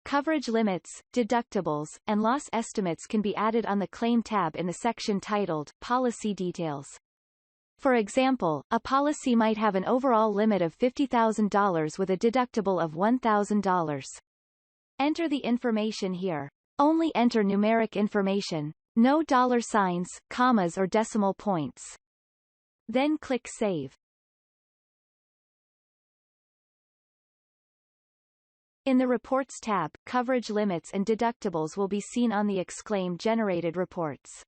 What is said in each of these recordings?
Coverage limits, deductibles, and loss estimates can be added on the Claim tab in the section titled Policy Details. For example, a policy might have an overall limit of $50,000 with a deductible of $1,000. Enter the information here. Only enter numeric information. No dollar signs, commas or decimal points. Then click Save. In the Reports tab, coverage limits and deductibles will be seen on the exclaim generated reports.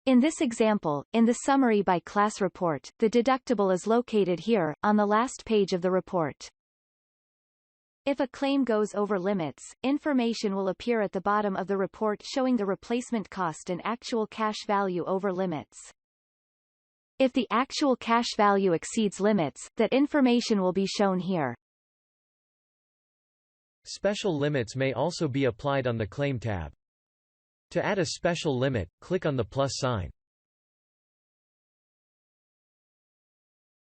In this example, in the Summary by Class report, the deductible is located here, on the last page of the report. If a claim goes over limits, information will appear at the bottom of the report showing the replacement cost and actual cash value over limits. If the actual cash value exceeds limits, that information will be shown here. Special limits may also be applied on the Claim tab. To add a special limit, click on the plus sign.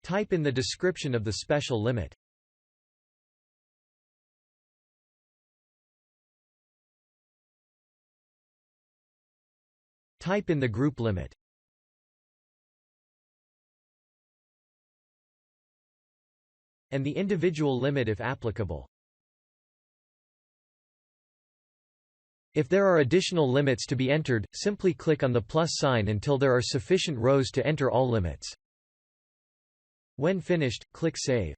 Type in the description of the special limit. Type in the group limit. And the individual limit if applicable. If there are additional limits to be entered, simply click on the plus sign until there are sufficient rows to enter all limits. When finished, click Save.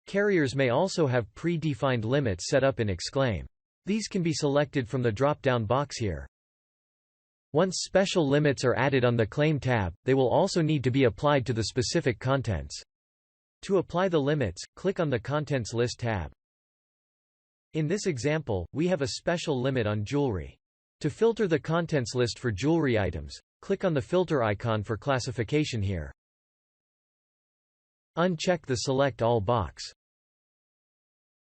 Carriers may also have pre-defined limits set up in Exclaim. These can be selected from the drop-down box here. Once special limits are added on the Claim tab, they will also need to be applied to the specific contents. To apply the limits, click on the Contents List tab. In this example, we have a special limit on jewelry. To filter the contents list for jewelry items, click on the filter icon for classification here. Uncheck the Select All box.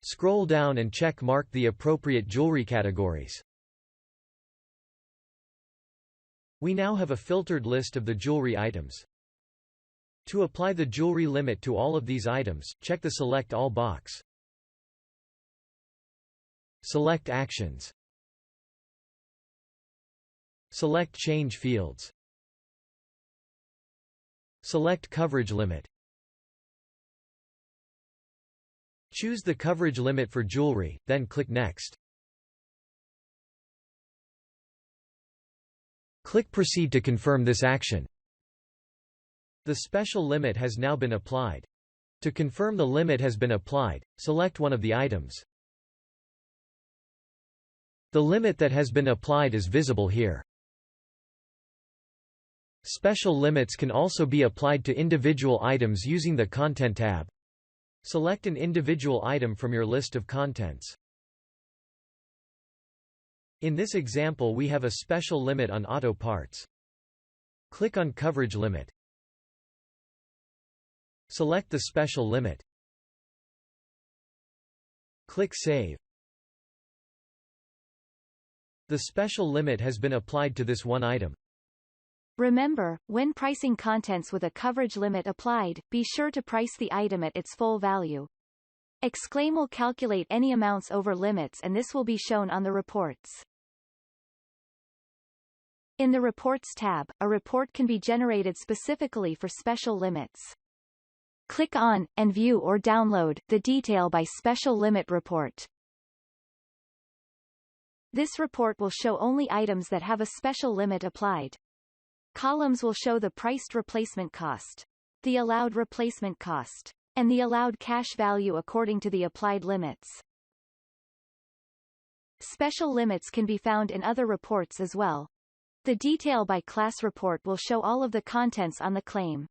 Scroll down and check mark the appropriate jewelry categories. We now have a filtered list of the jewelry items. To apply the jewelry limit to all of these items, check the Select All box. Select Actions. Select Change Fields. Select Coverage Limit. Choose the coverage limit for jewelry, then click Next. Click Proceed to confirm this action. The special limit has now been applied. To confirm the limit has been applied, select one of the items. The limit that has been applied is visible here. Special limits can also be applied to individual items using the Content tab. Select an individual item from your list of contents. In this example, we have a special limit on auto parts. Click on Coverage Limit. Select the special limit. Click Save. The special limit has been applied to this one item. Remember, when pricing contents with a coverage limit applied, be sure to price the item at its full value. Exclaim will calculate any amounts over limits and this will be shown on the reports. In the Reports tab, a report can be generated specifically for special limits. Click on, and view or download, the Detail by Special Limit report. This report will show only items that have a special limit applied. Columns will show the priced replacement cost, the allowed replacement cost, and the allowed cash value according to the applied limits. Special limits can be found in other reports as well. The Detail by Class report will show all of the contents on the claim.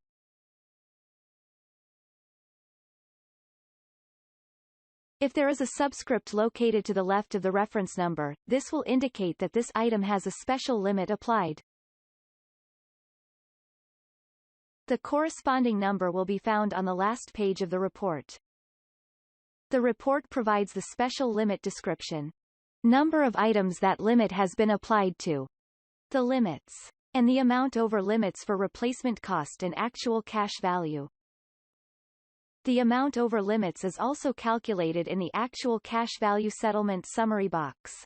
If there is a subscript located to the left of the reference number, this will indicate that this item has a special limit applied. The corresponding number will be found on the last page of the report. The report provides the special limit description. Number of items that limit has been applied to. The limits. and the amount over limits for replacement cost and actual cash value. The amount over limits is also calculated in the actual cash value settlement summary box.